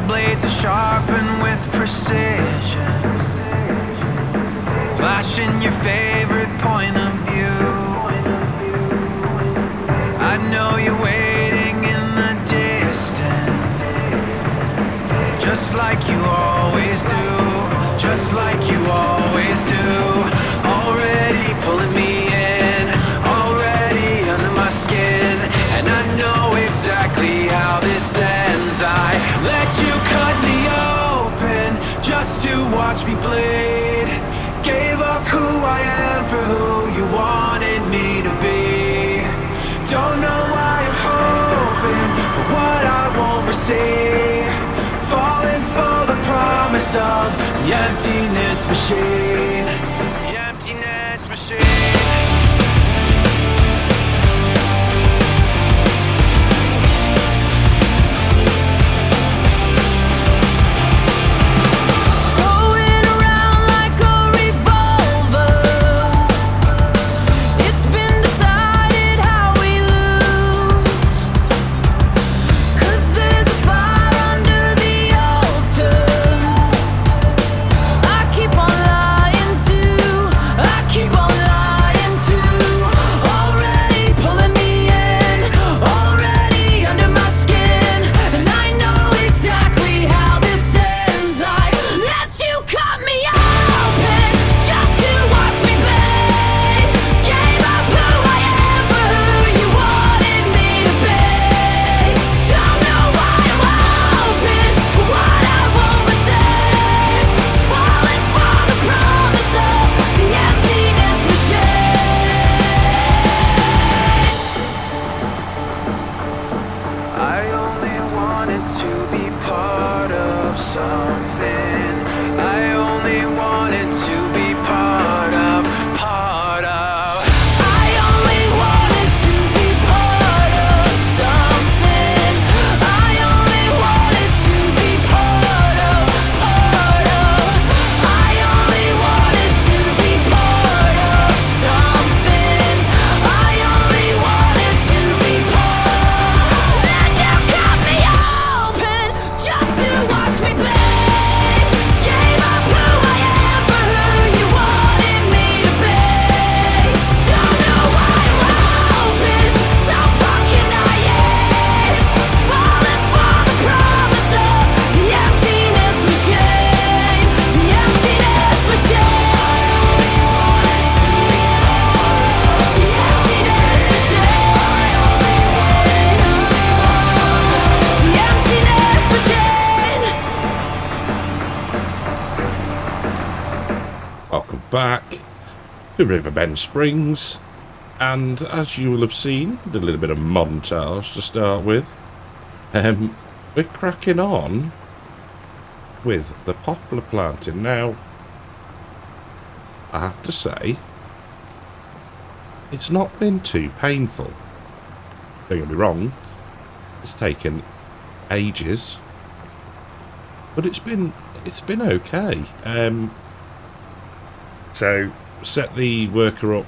blades are sharpened with precision, flashing your favorite point of view. I know you're waiting in the distance, just like you always do, just like you always do. Already pulling me in, already under my skin, and I know exactly how this ends. I let you cut me open just to watch me bleed. Gave up who I am for who you wanted me to be. Don't know why I'm hoping for what I won't receive, falling for the promise of the emptiness machine. The emptiness machine. Back to Riverbend Springs, and as you will have seen, did a little bit of montage to start with. We're cracking on with the poplar planting now. I have to say, it's not been too painful. Don't get me wrong, it's taken ages, but it's been okay. So, set the worker up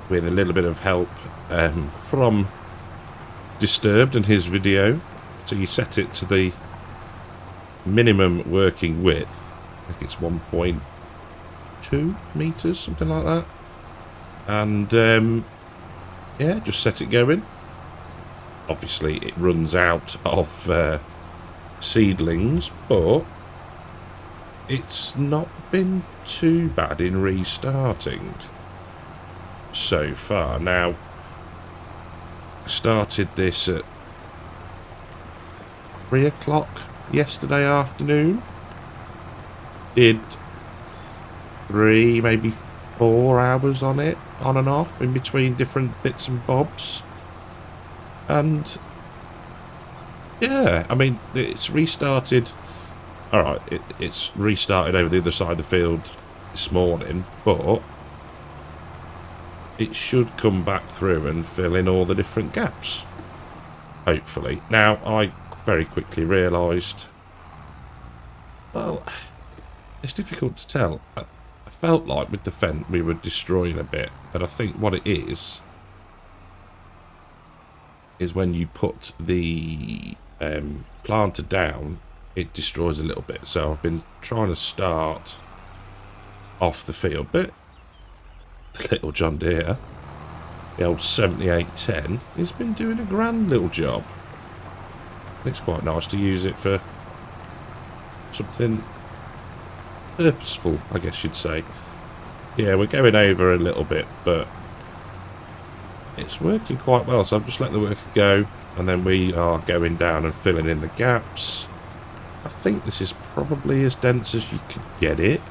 with a little bit of help from Disturbed and his video. So you set it to the minimum working width. I think it's 1.2 meters, something like that. And yeah, just set it going. Obviously, it runs out of seedlings, but it's not been too bad in restarting so far. Now, I started this at 3 o'clock yesterday afternoon. Did 3, maybe 4 hours on it, on and off, in between different bits and bobs. And yeah, I mean, it's restarted. Alright, it's restarted over the other side of the field this morning, but it should come back through and fill in all the different gaps, hopefully. Now, I very quickly realised, well, it's difficult to tell. I felt like with the fence we were destroying a bit, but I think what it is when you put the planter down, it destroys a little bit. So I've been trying to start off the field, but the little John Deere, the old 7810, has been doing a grand little job. It's quite nice to use it for something purposeful, I guess you'd say. Yeah, we're going over a little bit, but it's working quite well. So I've just let the worker go, and then we are going down and filling in the gaps. I think this is probably as dense as you could get it,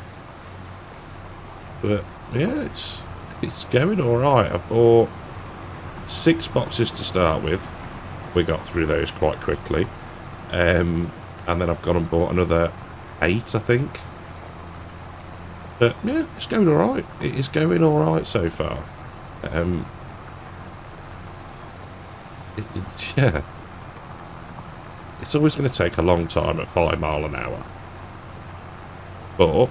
but yeah, it's going all right. I bought 6 boxes to start with. We got through those quite quickly, and then I've gone and bought another 8, I think. But yeah, it's going all right. It is going all right so far. Yeah, it's always going to take a long time at 5 mile an hour, but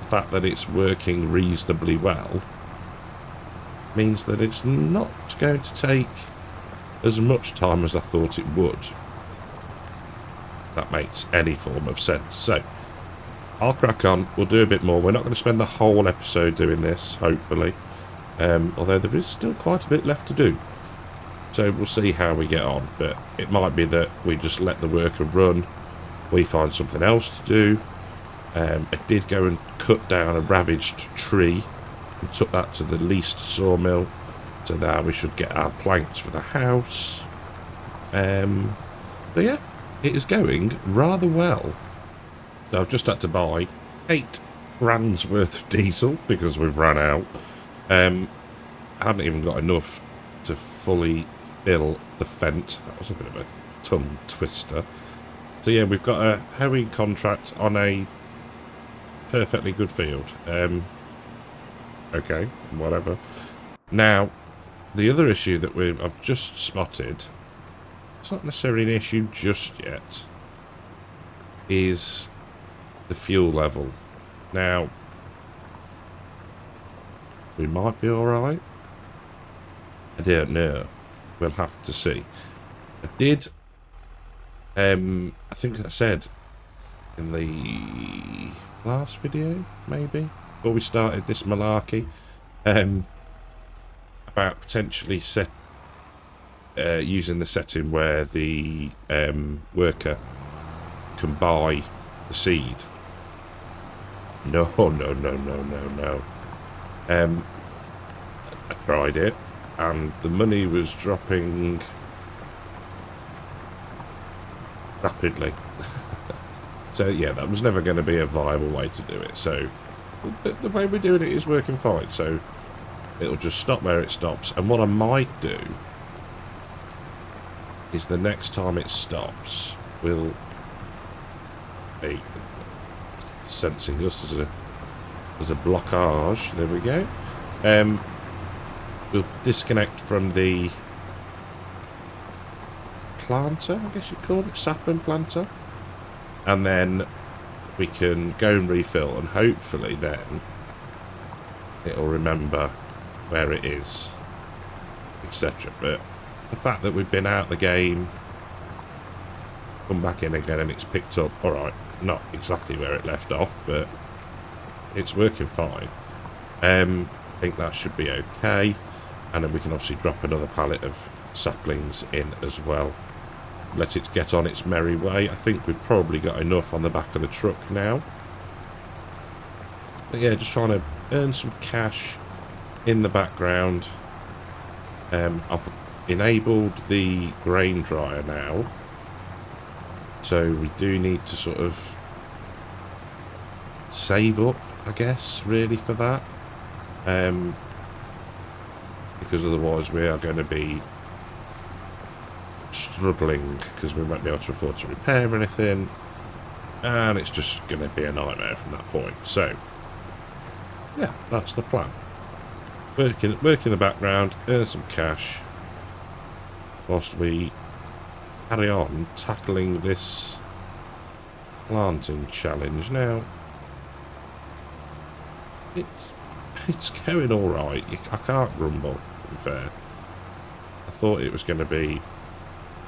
the fact that it's working reasonably well means that it's not going to take as much time as I thought it would. That makes any form of sense. So I'll crack on. We'll do a bit more. We're not going to spend the whole episode doing this, hopefully, although there is still quite a bit left to do. So we'll see how we get on, but it might be that we just let the worker run, we find something else to do. I did go and cut down a ravaged tree and took that to the least sawmill, so now we should get our planks for the house. But yeah, it is going rather well. So I've just had to buy 8 grand's worth of diesel because we've run out. I hadn't even got enough to fully fill the Fent. That was a bit of a tongue twister. So yeah, we've got a hoeing contract on a perfectly good field. Okay, whatever. Now, the other issue that I've just spotted, it's not necessarily an issue just yet, is the fuel level. Now, we might be alright. I don't know. We'll have to see. I did, I think I said in the last video, maybe, before we started this malarkey, about potentially using the setting where the worker can buy the seed. No. I tried it, and the money was dropping rapidly. So yeah, that was never going to be a viable way to do it. So the way we're doing it is working fine. So it'll just stop where it stops. And what I might do is the next time it stops, we'll sensing us as a blockage. There we go. We'll disconnect from the planter, I guess you'd call it, sapling planter, and then we can go and refill, and hopefully then it'll remember where it is, etc. But the fact that we've been out the game, come back in again, and it's picked up, alright, not exactly where it left off, but it's working fine. I think that should be okay, and then we can obviously drop another pallet of saplings in as well. Let it get on its merry way. I think we've probably got enough on the back of the truck now. But yeah, just trying to earn some cash in the background. I've enabled the grain dryer now, so we do need to sort of save up, I guess, really, for that, because otherwise we are going to be struggling, because we won't be able to afford to repair anything, and it's just going to be a nightmare from that point. So yeah, that's the plan. Work in the background, earn some cash whilst we carry on tackling this planting challenge. Now, it's going all right. I can't grumble, to be fair. I thought it was going to be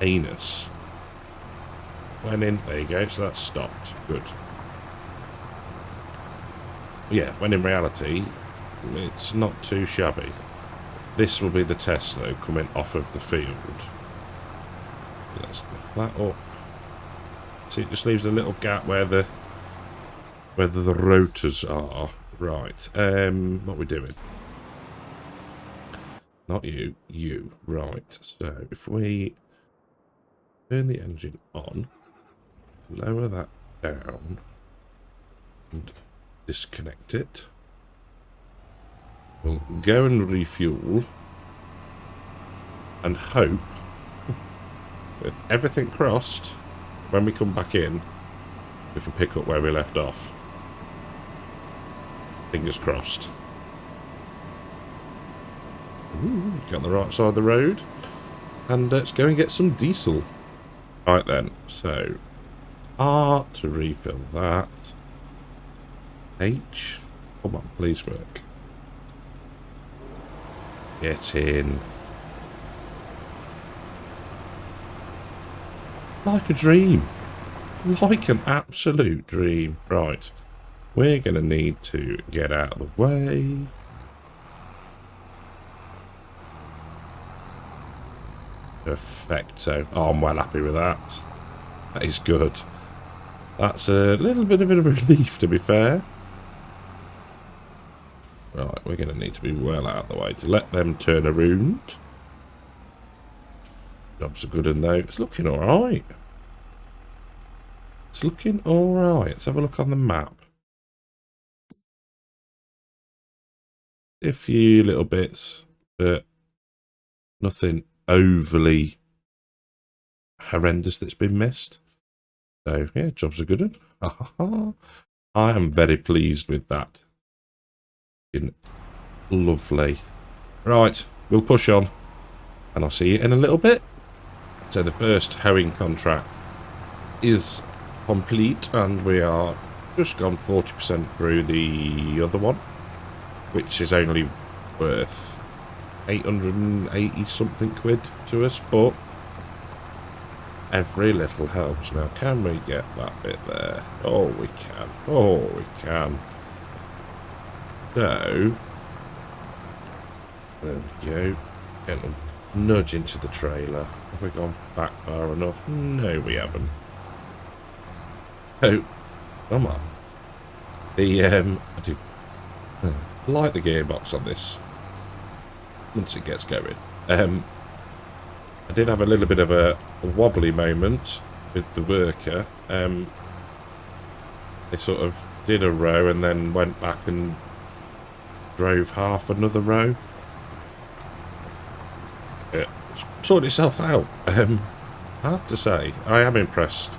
heinous, went in. There you go. So that's stopped. Good. Yeah, when in reality, it's not too shabby. This will be the test, though, coming off of the field. Let's lift that up. See, it just leaves a little gap where the rotors are. Right. What are we doing? Not you. You. Right. So, if we turn the engine on, lower that down, and disconnect it. We'll go and refuel and hope, with everything crossed, when we come back in, we can pick up where we left off. Fingers crossed. Ooh, get on the right side of the road. And let's go and get some diesel. Right then, so R to refill that. H, come on, please work. Get in. Like a dream. Like an absolute dream. Right. We're going to need to get out of the way. Perfecto. Oh, I'm well happy with that. That is good. That's a little bit of a relief, to be fair. Right, we're going to need to be well out of the way to let them turn around. Jobs are good in though. It's looking alright. It's looking alright. Let's have a look on the map. A few little bits, but nothing overly horrendous that's been missed. So, yeah, jobs are good. I am very pleased with that. Lovely. Right, we'll push on, and I'll see you in a little bit. So the first hoeing contract is complete, and we are just gone 40% through the other one, which is only worth 880 something quid to us, but every little helps. Now, can we get that bit there? Oh, we can. Oh, we can. So, there we go. Get a nudge into the trailer. Have we gone back far enough? No, we haven't. Oh, come on. I do like the gearbox on this once it gets going. I did have a little bit of a wobbly moment with the worker. They sort of did a row and then went back and drove half another row. It sorted itself out. I have to say, I am impressed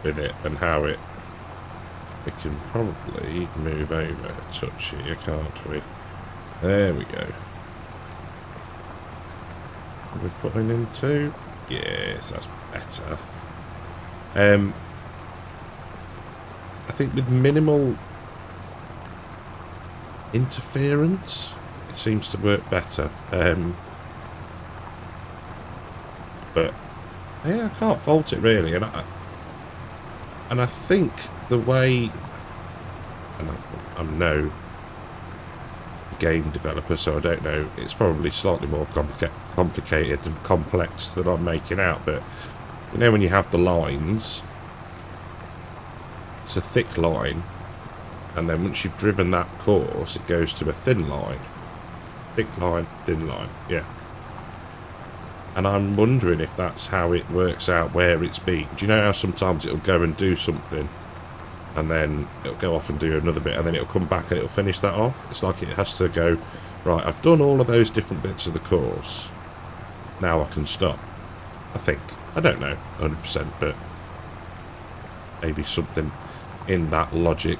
with it and how it... We can probably move over a touch here, can't we? There we go. Are we putting into? Yes, that's better. I think with minimal interference, it seems to work better. But yeah, I can't fault it really, and I think the way, and I'm no game developer, so I don't know. It's probably slightly more complicated and complex than I'm making out. But you know, when you have the lines, it's a thick line. And then once you've driven that course, it goes to a thin line. Thick line, thin line, yeah. And I'm wondering if that's how it works out where it's been. Do you know how sometimes it'll go and do something, and then it'll go off and do another bit, and then it'll come back and it'll finish that off? It's like it has to go, right, I've done all of those different bits of the course. Now I can stop. I think. I don't know 100%, but maybe something in that logic.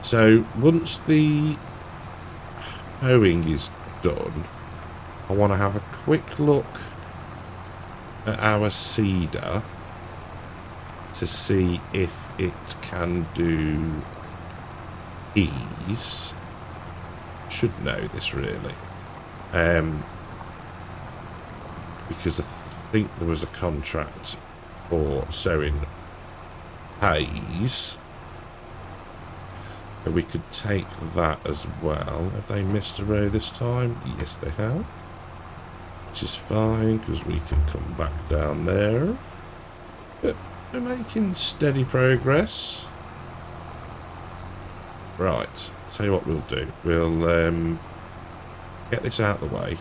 So once the hoeing is done, I want to have a quick look at our seeder to see if it can do ease. Should know this really, because I think there was a contract for sowing hays. So we could take that as well. Have they missed a row this time? Yes, they have. Which is fine, because we can come back down there. But we're making steady progress. Right, tell you what we'll do. We'll get this out of the way.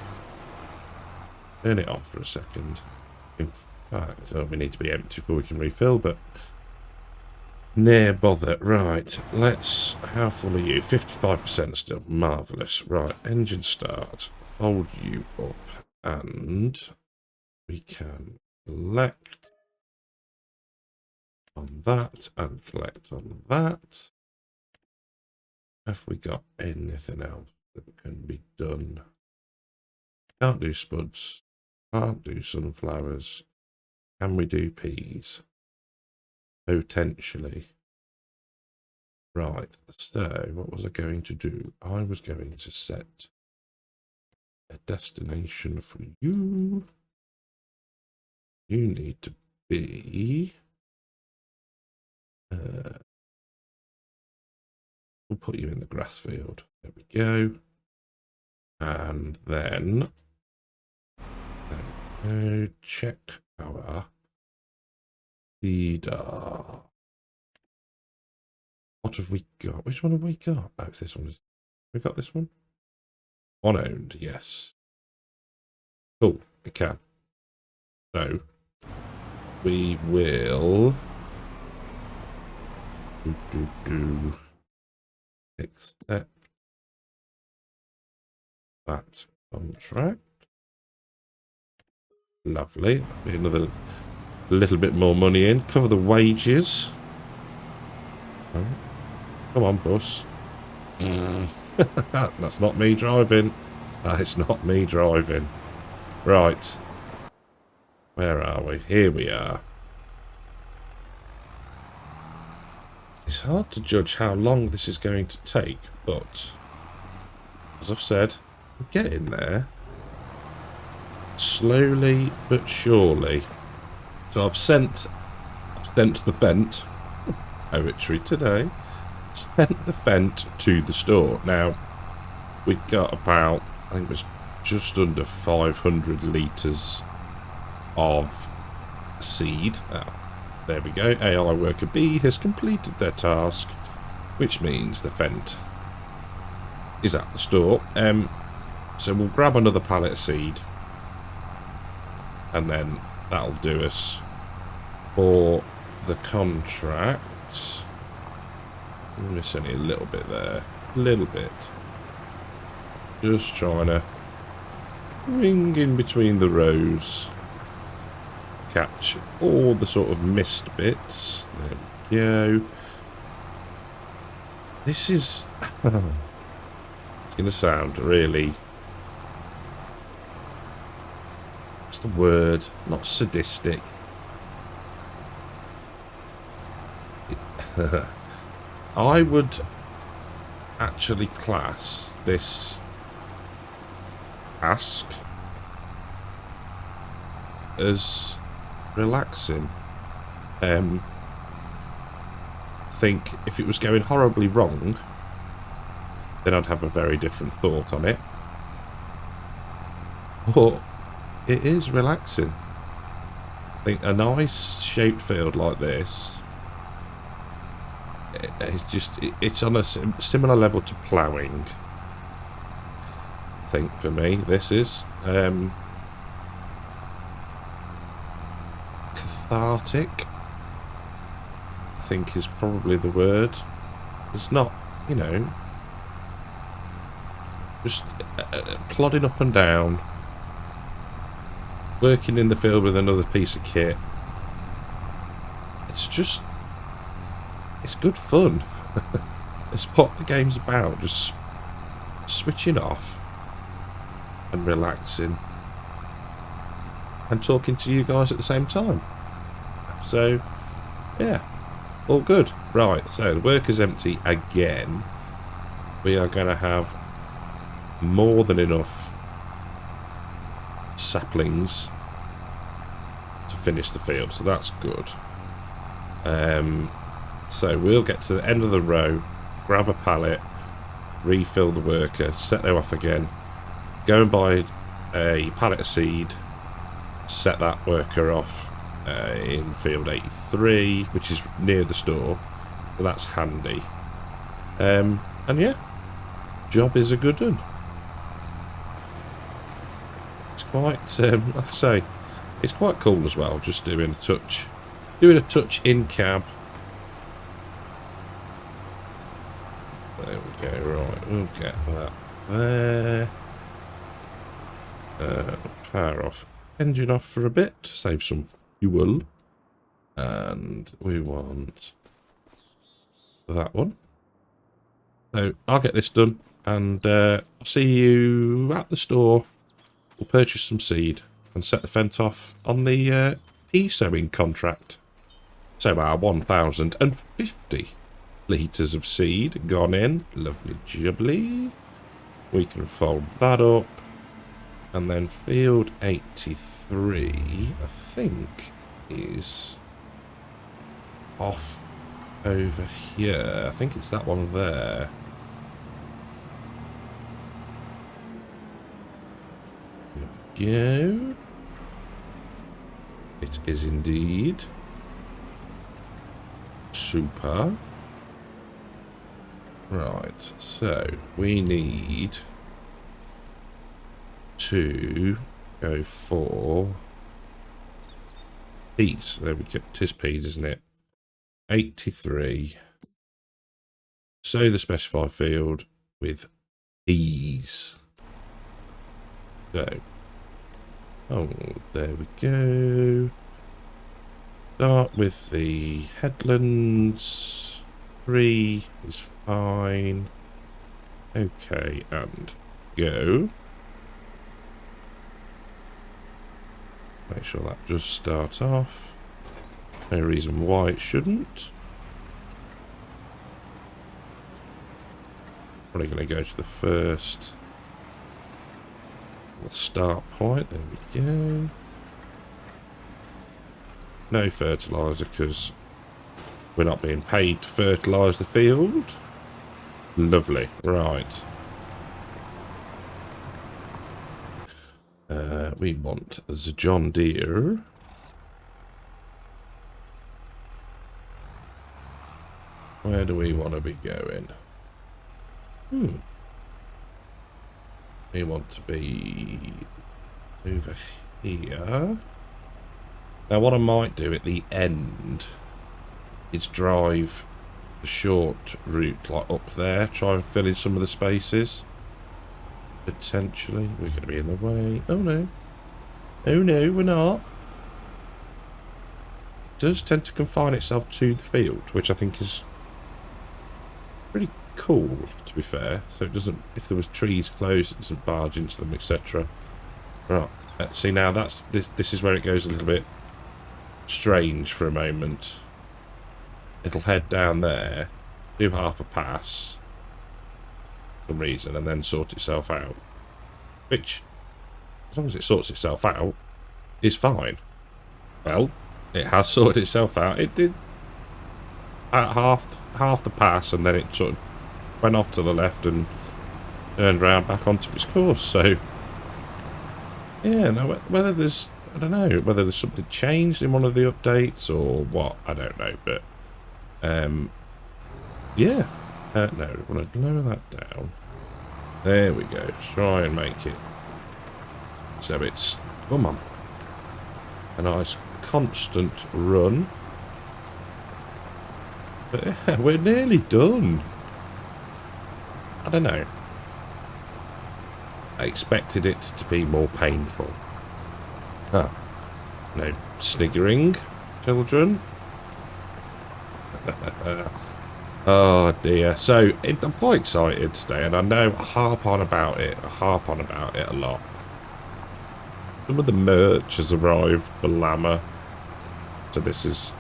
Turn it off for a second. In fact, we need to be empty before we can refill, but ne'er bother. Right, let's... How full are you? 55% still. Marvellous. Right, engine start. Fold you up. And we can collect on that and collect on that. Have we got anything else that can be done? Can't do spuds. Can't do sunflowers. Can we do peas? Potentially. Right, so what was I going to do? I was going to set a destination for you. You need to be... we'll put you in the grass field. There we go. And then... check our leader. What have we got? Which one have we got? Oh, it's this one. We got this one? One owned, yes. Cool, we can. So, we will... accept that contract. Lovely. Be another little bit more money in. Cover the wages. Oh. Come on, bus. That's not me driving. That is not me driving. Right. Where are we? Here we are. It's hard to judge how long this is going to take, but as I've said, we're getting there. Slowly but surely. So I've sent the Fent, poetry today, sent the Fent to the store. Now, we got about, I think it was just under 500 litres of seed. There we go. AI worker B has completed their task, which means the Fent is at the store. So we'll grab another pallet of seed, and then that'll do us for the contract. I'm missing a little bit there. A little bit. Just trying to ring in between the rows. Catch all the sort of missed bits. There we go. This is... it's going to sound really... what's the word? Not sadistic. I would actually class this task as relaxing. I think if it was going horribly wrong, then I'd have a very different thought on it. But it is relaxing. I think a nice shaped field like this, it's on a similar level to ploughing. I think for me this is cathartic, I think is probably the word. It's not, you know, just plodding up and down, working in the field with another piece of kit. It's just, it's good fun. It's what the game's about, just switching off and relaxing and talking to you guys at the same time. So, yeah, all good. Right, so the worker's empty again. We are going to have more than enough saplings to finish the field, so that's good. So we'll get to the end of the row, grab a pallet, refill the worker, set them off again, go and buy a pallet of seed, set that worker off in field 83, which is near the store, so that's handy. And yeah, job is a good one. It's quite, like I say, it's quite cool as well, just doing a touch in cab. There we go, right, we'll get that there. Power off, engine off for a bit, save some fuel. And we want that one. So I'll get this done, and I'll see you at the store. We'll purchase some seed and set the fence off on the e-sowing contract. So our 1,050 litres of seed gone in. Lovely jubbly. We can fold that up. And then field 83, I think, is off over here. I think it's that one there. There we go. It is indeed. Super. Right, so we need to go for peas. There we go. Tis peas, isn't it? 83. Sow the specified field with peas. So, oh, there we go. Start with the headlands. 3 is fine. Okay, and go. Make sure that just starts off. No reason why it shouldn't. Probably going to go to the first start point. There we go. No fertiliser because we're not being paid to fertilise the field. Lovely. Right. We want the John Deere. Where do we want to be going? We want to be over here. Now what I might do at the end is drive the short route like up there, try and fill in some of the spaces. Potentially. We're going to be in the way. Oh no. Oh no, we're not. It does tend to confine itself to the field, which I think is pretty cool, to be fair. So it doesn't, if there was trees close, it doesn't barge into them, etc. Right. Let's see now, that's this is where it goes a little bit strange for a moment. It'll head down there, do half a pass for some reason, and then sort itself out. Which, as long as it sorts itself out, is fine. Well, it has sorted itself out. It did at half the pass, and then it sort of went off to the left and turned round back onto its course. So, yeah, no, whether there's, I don't know, whether there's something changed in one of the updates or what, I don't know, but yeah, no, I want to lower that down. There we go. Try and make it so it's, come on, a nice constant run. But yeah, we're nearly done. I don't know. I expected it to be more painful. Ah, no sniggering, children. Oh dear. So I'm quite excited today, and I know I harp on about it a lot. Some of the merch has arrived for Llama, so this is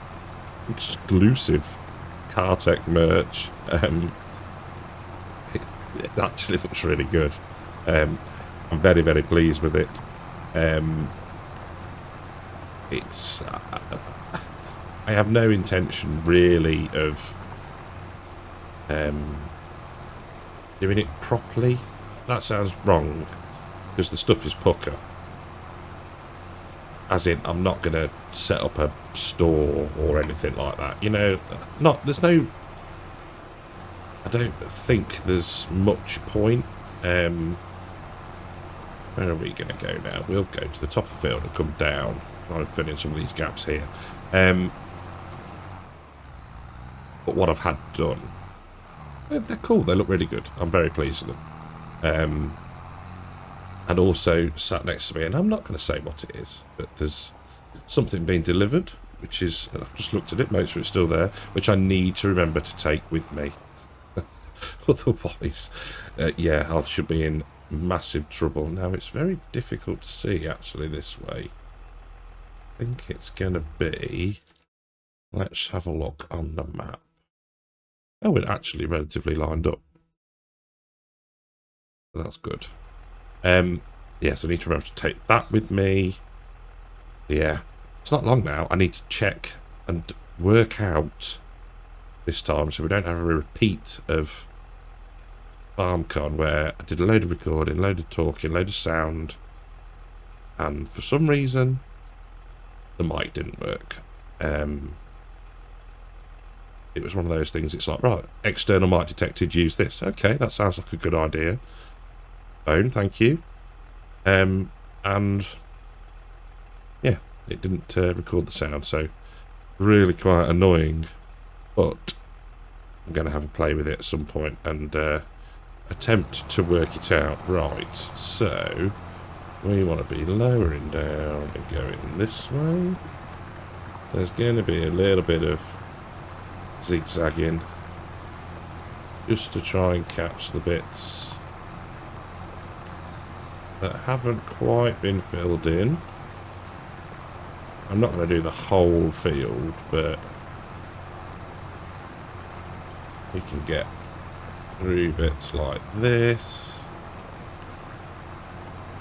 exclusive Cartech merch. It actually looks really good. I'm very, very pleased with it. it's... I have no intention, really, of doing it properly. That sounds wrong, because the stuff is pucker. As in, I'm not going to set up a store or anything like that. You know, there's no... I don't think there's much point. Where are we going to go now? We'll go to the top of the field and come down. Try and fill in some of these gaps here. But what I've had done... They're cool. They look really good. I'm very pleased with them. And also sat next to me, and I'm not going to say what it is, but there's something being delivered, which is... I've just looked at it, make sure it's still there, which I need to remember to take with me. Otherwise, yeah, I should be in massive trouble. Now, it's very difficult to see, actually, this way. I think it's going to be... Let's have a look on the map. Oh, we're actually relatively lined up. That's good. Yes, I need to remember to take that with me. Yeah, it's not long now. I need to check and work out this time so we don't have a repeat of FarmCon where I did a load of recording, load of talking, load of sound, and for some reason the mic didn't work. It was one of those things, it's like, right, external mic detected, use this. Okay, that sounds like a good idea. Phone, thank you. And yeah, it didn't record the sound, so really quite annoying. But I'm going to have a play with it at some point and attempt to work it out. Right, so we want to be lowering down and going this way. There's going to be a little bit of zigzagging just to try and catch the bits that haven't quite been filled in. I'm not going to do the whole field, but we can get through bits like this,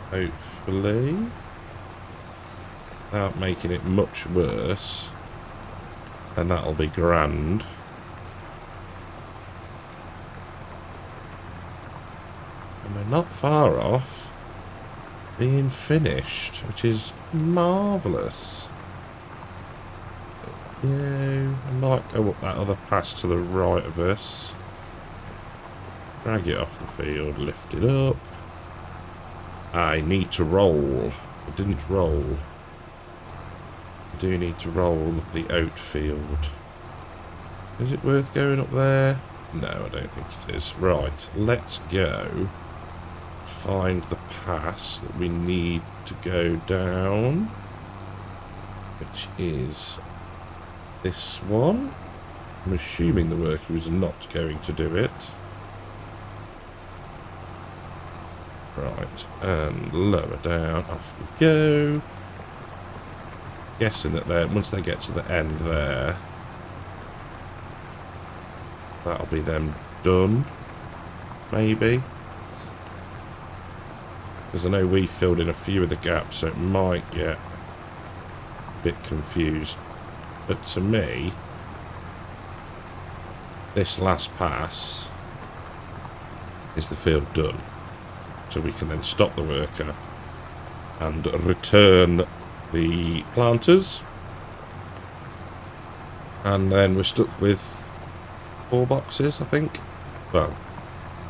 hopefully, without making it much worse, and that'll be grand. And we're not far off being finished, which is marvellous. Yeah, I might go up that other pass to the right of us. Drag it off the field, lift it up. I need to roll. I didn't roll. I do need to roll the oat field. Is it worth going up there? No, I don't think it is. Right, let's go find the pass that we need to go down, which is this one. I'm assuming the worker is not going to do it. Right, and lower down, off we go. Guessing that once they get to the end there, that'll be them done, maybe. Because I know we filled in a few of the gaps, so it might get a bit confused. But to me, this last pass is the field done. So we can then stop the worker and return the planters. And then we're stuck with 4 boxes, I think. Well,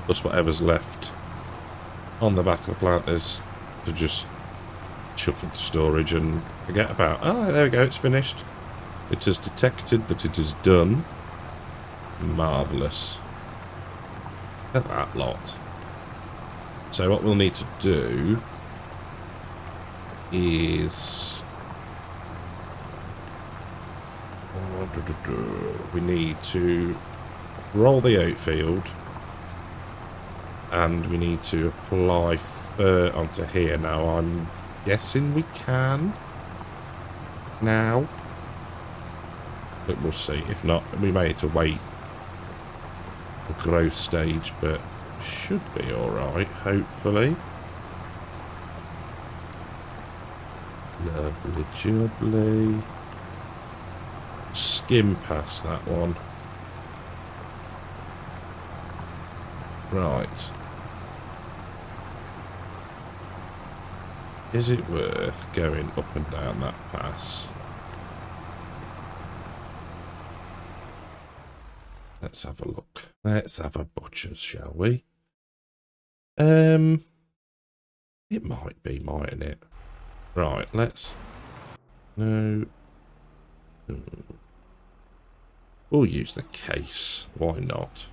plus whatever's left on the back of the planters to just chuck into storage and forget about. Oh, there we go, it's finished. It has detected that it is done. Marvellous. Look at that lot. So what we'll need to do is we need to roll the oat field and we need to apply fur onto here. Now I'm guessing we can now, but we'll see. If not, we may have to wait the growth stage, but should be alright, hopefully. Lovely jubbly. Skim past that one. Right. Is it worth going up and down that pass? Let's have a look. Let's have a butcher's, shall we? It might be, mightn't it? Right, let's... No. We'll use the case. Why not?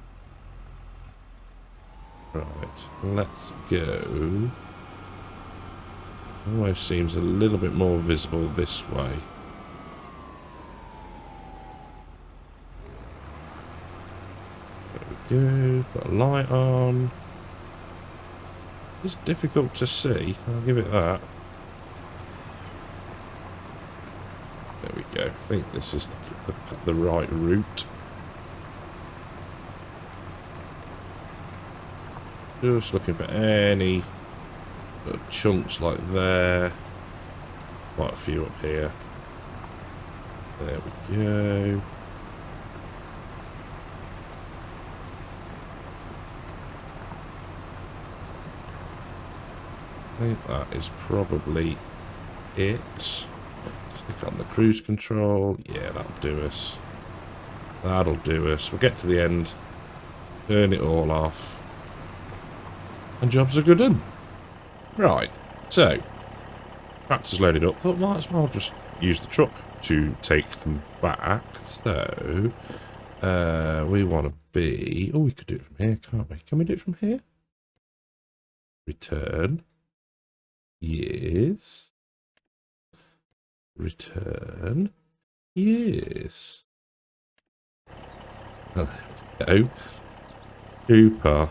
Right, let's go. Almost seems a little bit more visible this way. There we go. Got a light on. It's difficult to see. I'll give it that. There we go. I think this is the right route. Just looking for any chunks like there. Quite a few up here. There we go. I think that is probably it. Stick on the cruise control. Yeah, that'll do us. That'll do us. We'll get to the end. Turn it all off. And jobs are good done. Right. So, tractor's loaded up. Thought might as well just use the truck to take them back. So, we want to be... Oh, we could do it from here, can't we? Can we do it from here? Return. Yes. Return. Yes. Oh, there we go. Super.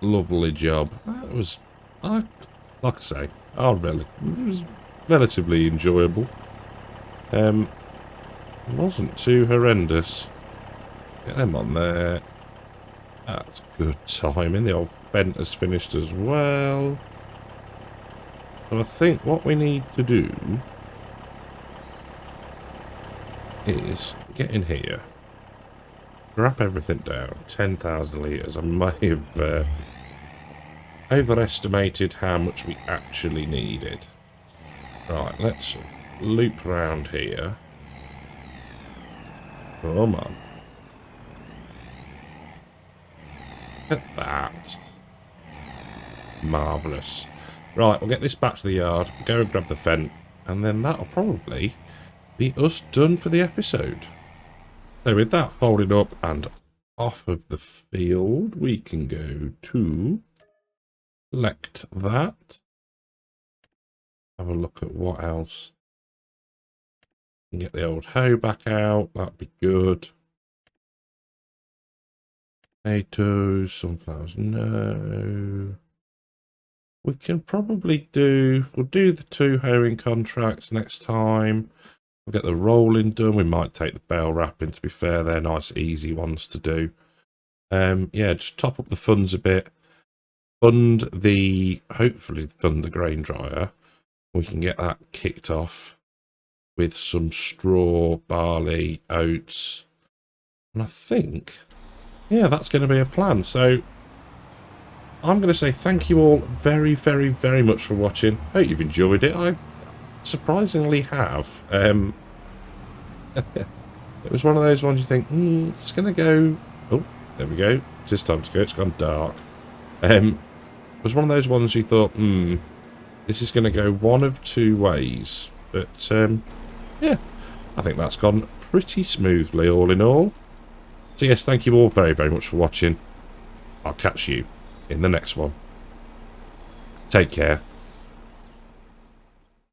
Lovely job. That was, like I say, it was relatively enjoyable. It wasn't too horrendous. Get them on there. That's good timing. The old vent has finished as well. So I think what we need to do is get in here, wrap everything down. 10,000 litres. I may have overestimated how much we actually needed. Right, let's loop round here. Come on. Look at that. Marvellous. Right, we'll get this back to the yard, go and grab the Fent, and then that'll probably be us done for the episode. So with that folded up and off of the field, we can go to select that. Have a look at what else. Get the old hoe back out, that'd be good. Potatoes, sunflowers, no. We can probably we'll do the 2 hoeing contracts next time. We'll get the rolling done. We might take the bale wrapping, to be fair. They're nice, easy ones to do. Yeah, just top up the funds a bit. Hopefully fund the grain dryer. We can get that kicked off with some straw, barley, oats. And I think, yeah, that's going to be a plan. So I'm going to say thank you all very, very, very much for watching. Hope you've enjoyed it. I surprisingly have. It was one of those ones you think, it's going to go... Oh, there we go. It is time to go. It's gone dark. It was one of those ones you thought, this is going to go one of 2 ways. But, yeah, I think that's gone pretty smoothly all in all. So yes, thank you all very, very much for watching. I'll catch you in the next one. Take care.